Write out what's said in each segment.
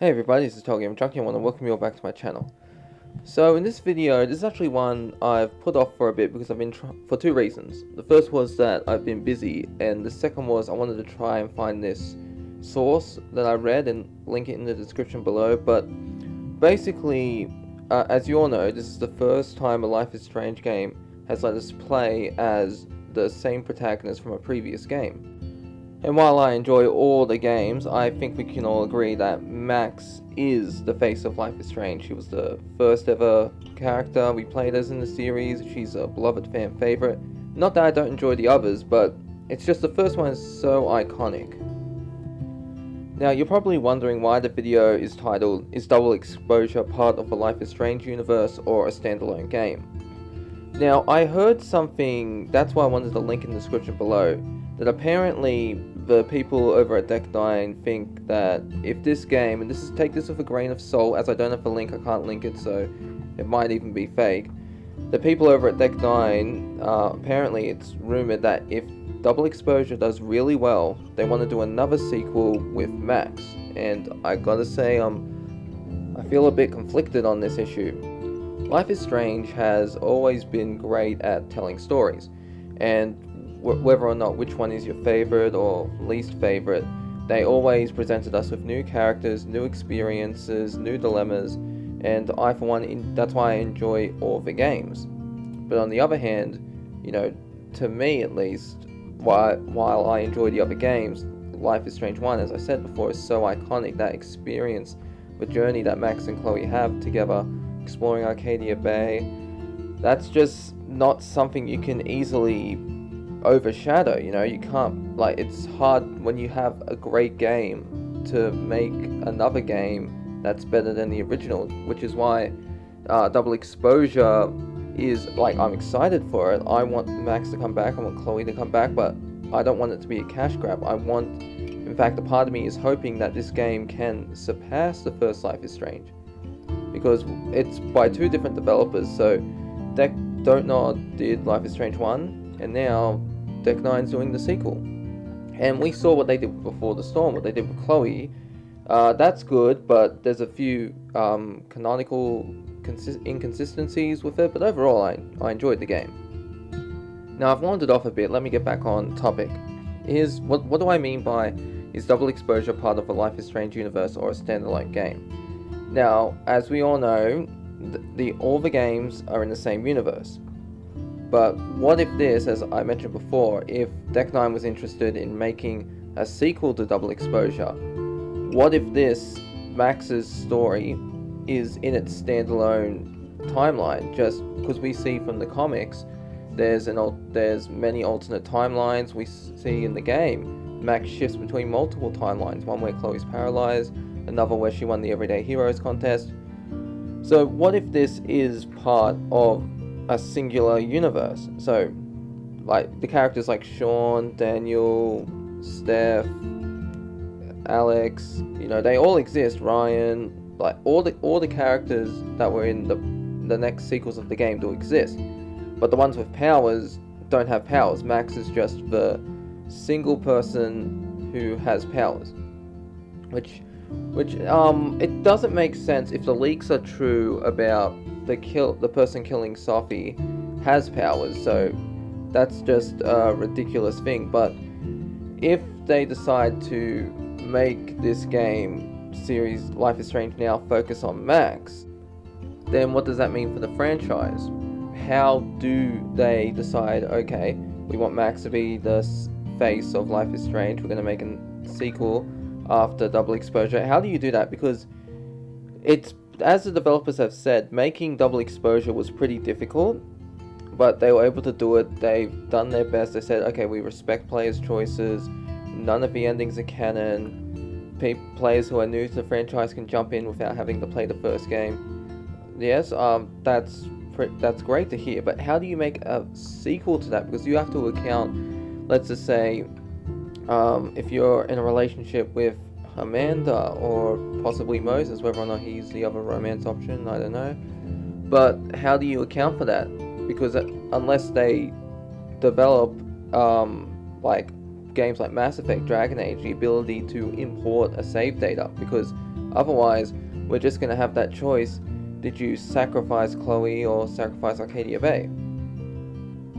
Hey everybody, this is TotalGamerJunkie. I want to welcome you all back to my channel. So in this video, this is actually one I've put off for a bit because I've been for two reasons. The first was that I've been busy, and the second was I wanted to try and find this source that I read and link it in the description below. But basically, as you all know, this is the first time a Life is Strange game has let us play as the same protagonist from a previous game. And while I enjoy all the games, I think we can all agree that Max is the face of Life is Strange. She was the first ever character we played as in the series. She's a beloved fan favorite. Not that I don't enjoy the others, but it's just the first one is so iconic. Now you're probably wondering why the video is titled, "Is Double Exposure part of the Life is Strange universe or a standalone game?" Now I heard something, that's why I wanted to link in the description below, that apparently the people over at Deck 9 think that if this game, and take this with a grain of salt, as I don't have the link, I can't link it, so it might even be fake. The people over at Deck 9, apparently it's rumored that if Double Exposure does really well, they want to do another sequel with Max, and I gotta say, I feel a bit conflicted on this issue. Life is Strange has always been great at telling stories, and whether or not which one is your favorite or least favorite, they always presented us with new characters, new experiences, new dilemmas, and I for one, that's why I enjoy all the games. But on the other hand, you know, to me at least, while I enjoy the other games, Life is Strange 1, as I said before, is so iconic. That experience, the journey that Max and Chloe have together, exploring Arcadia Bay, that's just not something you can easily overshadow. You can't, it's hard when you have a great game to make another game that's better than the original, which is why Double Exposure is, I'm excited for it. I want Max to come back, I want Chloe to come back, but I don't want it to be a cash grab. In fact, a part of me is hoping that this game can surpass the first Life is Strange, because it's by two different developers. So Deck Don't Nod did Life is Strange 1, and now Deck 9's doing the sequel. And we saw what they did Before the Storm, what they did with Chloe. That's good, but there's a few canonical inconsistencies with it, but overall I enjoyed the game. Now I've wandered off a bit, let me get back on topic. What do I mean by, is Double Exposure part of a Life is Strange universe or a standalone game? Now, as we all know, all the games are in the same universe. But what if this, as I mentioned before, if Deck 9 was interested in making a sequel to Double Exposure, what if this, Max's story, is in its standalone timeline? Just because we see from the comics, there's many alternate timelines. We see in the game, Max shifts between multiple timelines, one where Chloe's paralyzed, another where she won the Everyday Heroes contest. So what if this is part of a singular universe? So the characters like Sean, Daniel, Steph, Alex, they all exist. Ryan, all the characters that were in the next sequels of the game do exist, but the ones with powers don't have powers. Max is just the single person who has powers, which it doesn't make sense if the leaks are true about the person killing Sophie has powers. So that's just a ridiculous thing. But if they decide to make this game series Life is Strange now focus on Max, then what does that mean for the franchise? How do they decide, okay, we want Max to be the face of Life is Strange, we're going to make a sequel after Double Exposure? How do you do that? Because it's, as the developers have said, making Double Exposure was pretty difficult, but they were able to do it. They've done their best. They said, okay, we respect players' choices, none of the endings are canon, players who are new to the franchise can jump in without having to play the first game. Yes, that's great to hear, but how do you make a sequel to that? Because you have to account, let's just say, if you're in a relationship with Amanda or possibly Moses, whether or not he's the other romance option, I don't know. But how do you account for that? Because unless they develop games like Mass Effect, Dragon Age, the ability to import a save data, because Otherwise, we're just going to have that choice. Did you sacrifice Chloe or sacrifice Arcadia Bay?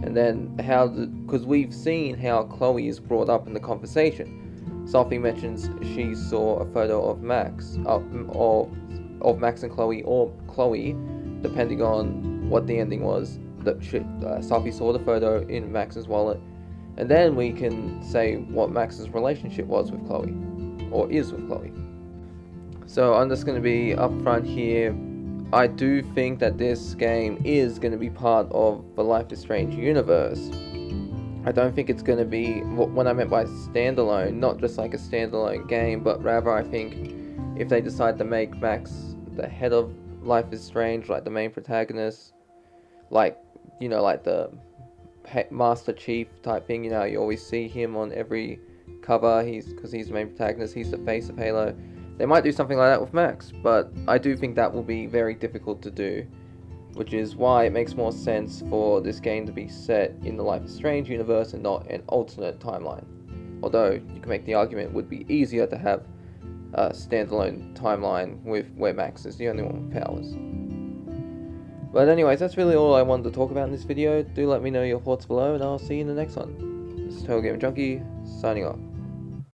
And then because we've seen how Chloe is brought up in the conversation. Sophie mentions she saw a photo of Max, of Max and Chloe, or Chloe, depending on what the ending was. That Sophie saw the photo in Max's wallet, and then we can say what Max's relationship was with Chloe, or is with Chloe. So I'm just going to be upfront here. I do think that this game is going to be part of the Life is Strange universe. I don't think it's going to be what I meant by standalone, not just like a standalone game, but rather I think if they decide to make Max the head of Life is Strange, like the main protagonist, like, you know, like the Master Chief type thing, you know, you always see him on every cover, because he's the main protagonist, he's the face of Halo. They might do something like that with Max, but I do think that will be very difficult to do, which is why it makes more sense for this game to be set in the Life is Strange universe and not an alternate timeline. Although, you can make the argument it would be easier to have a standalone timeline where Max is the only one with powers. But anyways, that's really all I wanted to talk about in this video. Do let me know your thoughts below, and I'll see you in the next one. This is TotalGamerJunkie, signing off.